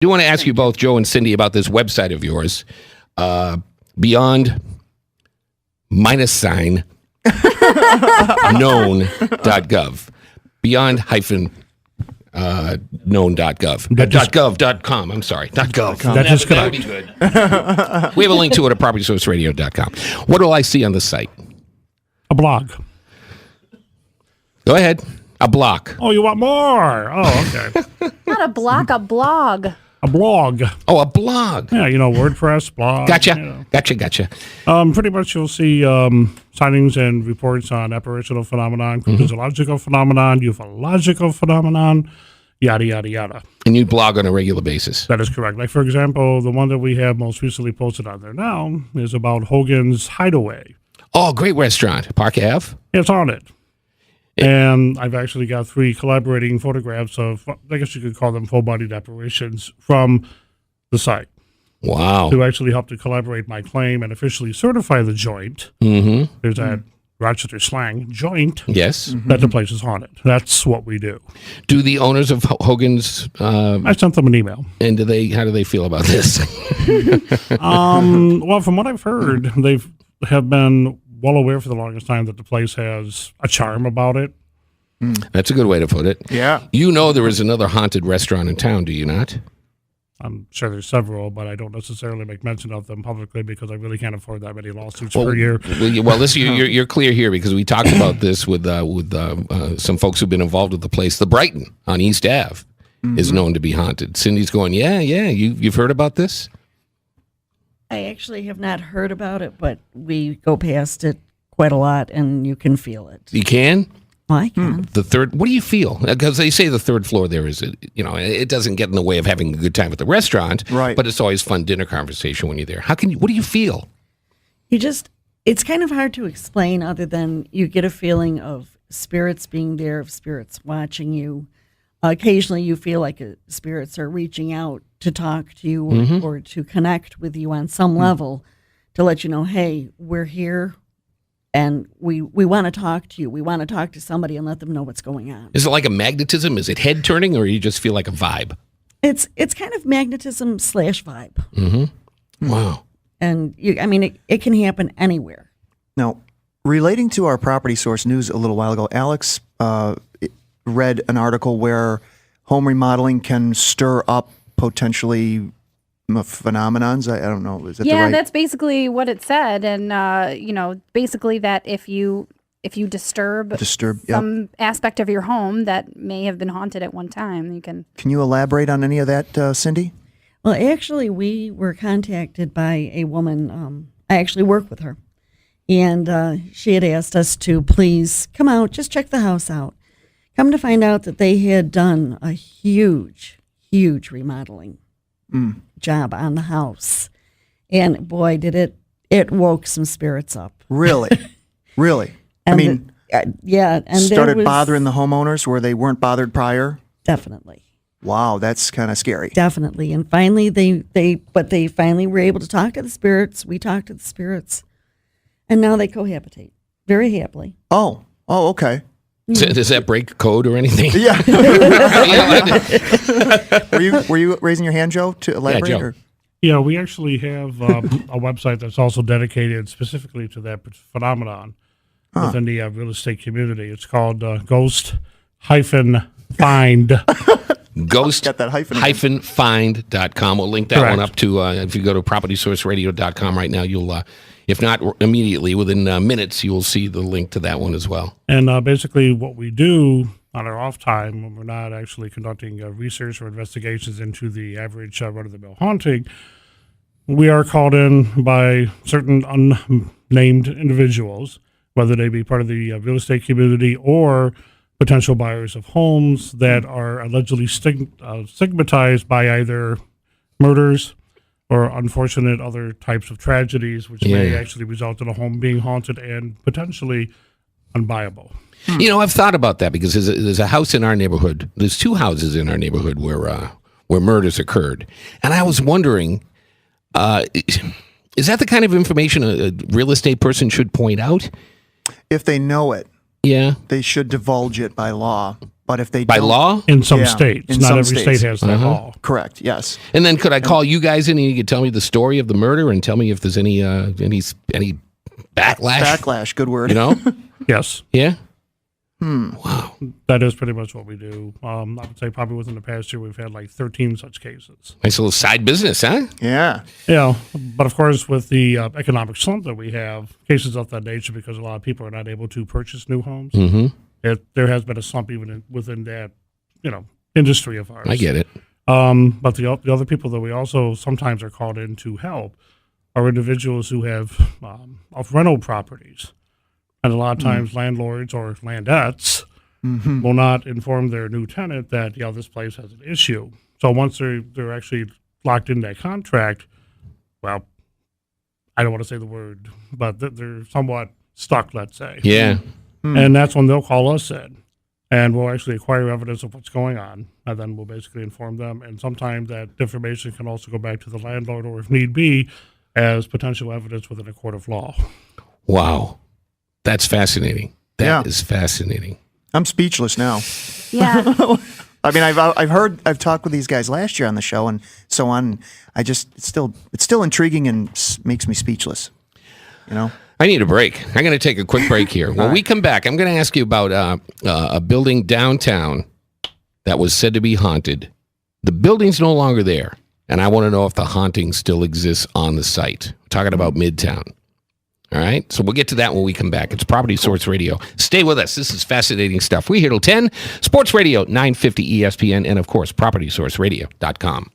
do want to ask you both, Joe and Cindy, about this website of yours, beyond -known.gov. Beyond known.gov. .gov.com. I'm sorry. .gov. That is would be good. We have a link to it at propertysourceradio.com. What do I see on the site? A blog. Go ahead. A block. Oh, you want more? Oh, okay. Not a block, a blog. A blog. Oh, a blog. Yeah, WordPress, blog. Gotcha. Gotcha. Pretty much you'll see sightings and reports on apparitional phenomenon, cryptozoological phenomenon, ufological phenomenon, yada, yada, yada. And you blog on a regular basis. That is correct. Like, for example, the one that we have most recently posted on there now is about Hogan's Hideaway. Oh, great restaurant. Park Ave? It's on it. And I've actually got 3 collaborating photographs of, I guess you could call them full-bodied apparitions from the site. Wow. To actually help to collaborate my claim and officially certify the joint. Mm-hmm. There's that Rochester slang, joint. Yes. That the place is haunted. That's what we do. Do the owners of Hogan's... I sent them an email. And how do they feel about this? Well, from what I've heard, they have been well aware for the longest time that the place has a charm about it. That's a good way to put it. Yeah. You know there is another haunted restaurant in town, do you not? I'm sure there's several, but I don't necessarily make mention of them publicly because I really can't afford that many lawsuits per year. Well, listen, you're clear here because we talked about this with some folks who've been involved with the place. The Brighton on East Ave is known to be haunted. Cindy's going, yeah, you've heard about this? I actually have not heard about it, but we go past it quite a lot, and you can feel it. You can? Well, I can. The third, what do you feel? Because they say the third floor there is, it doesn't get in the way of having a good time at the restaurant, right? But it's always fun dinner conversation when you're there. What do you feel? It's kind of hard to explain other than you get a feeling of spirits being there, of spirits watching you. Occasionally you feel like spirits are reaching out to talk to you or to connect with you on some level to let you know, hey, we're here and we want to talk to you. We want to talk to somebody and let them know what's going on. Is it like a magnetism? Is it head turning or you just feel like a vibe? It's kind of magnetism / vibe. Mm-hmm. Wow. And it can happen anywhere. Now, relating to our Property Source news a little while ago, Alex read an article where home remodeling can stir up potentially phenomenons. I don't know. Is that the right? That's basically what it said. And, basically that if you disturb some aspect of your home that may have been haunted at one time, you can. Can you elaborate on any of that, Cindy? Well, actually, we were contacted by a woman. I actually work with her. And she had asked us to please come out, just check the house out. Come to find out that they had done a huge remodeling job on the house. And boy, did it woke some spirits up. Really? Really? And yeah. And started bothering the homeowners where they weren't bothered prior? Definitely. Wow, that's kind of scary. Definitely. And finally, they finally were able to talk to the spirits. We talked to the spirits. And now they cohabitate very happily. Oh, okay. Does that break code or anything? Yeah. Were you raising your hand, Joe, to elaborate? Yeah, Joe. Yeah, we actually have a website that's also dedicated specifically to that phenomenon within the real estate community. It's called Ghost-Find. Ghost-find.com. We'll link that one up to, if you go to propertysourceradio.com right now, you'll, if not immediately, within minutes, you'll see the link to that one as well. And basically what we do on our off time, when we're not actually conducting research or investigations into the average run-of-the-mill haunting, we are called in by certain unnamed individuals, whether they be part of the real estate community or potential buyers of homes that are allegedly stigmatized by either murders or unfortunate other types of tragedies, which may actually result in a home being haunted and potentially unbuyable. I've thought about that because there's a house in our neighborhood. There's 2 houses in our neighborhood where murders occurred. And I was wondering, is that the kind of information a real estate person should point out? If they know it. Yeah. They should divulge it by law. But if they By don't- law? In some Yeah, states, in not some every states. state has that law. Correct. Yes. And then could I call you guys in and you could tell me the story of the murder and tell me if there's any backlash? Backlash. Good word. You know? Yes, Yeah. that is pretty much what we do. I would say probably within the past year we've had like 13 such cases. Nice little side business, huh? Yeah. Yeah, but of course, with the economic slump that we have, cases of that nature, because a lot of people are not able to purchase new homes, there has been a slump even within that, industry of ours. I get it. But the other people that we also sometimes are called in to help are individuals who have of rental properties, and a lot of times landlords or landettes will not inform their new tenant that this place has an issue. So once they're actually locked in that contract, well, I don't want to say the word, but they're somewhat stuck, let's say. Yeah. And that's when they'll call us in, and we'll actually acquire evidence of what's going on, and then we'll basically inform them. And sometimes that information can also go back to the landlord, or if need be, as potential evidence within a court of law. Wow. That's fascinating. That is Yeah. fascinating. I'm speechless now. Yeah. I mean, I've talked with these guys last year on the show and so on. It's still intriguing and makes me speechless. I need a break. I'm going to take a quick break here. When we come back, I'm going to ask you about a building downtown that was said to be haunted. The building's no longer there, and I want to know if the haunting still exists on the site. We're talking about Midtown. All right? So we'll get to that when we come back. It's Property Source Radio. Stay with us. This is fascinating stuff. We're here till 10. Sports Radio, 950 ESPN, and, of course, PropertySourceRadio.com.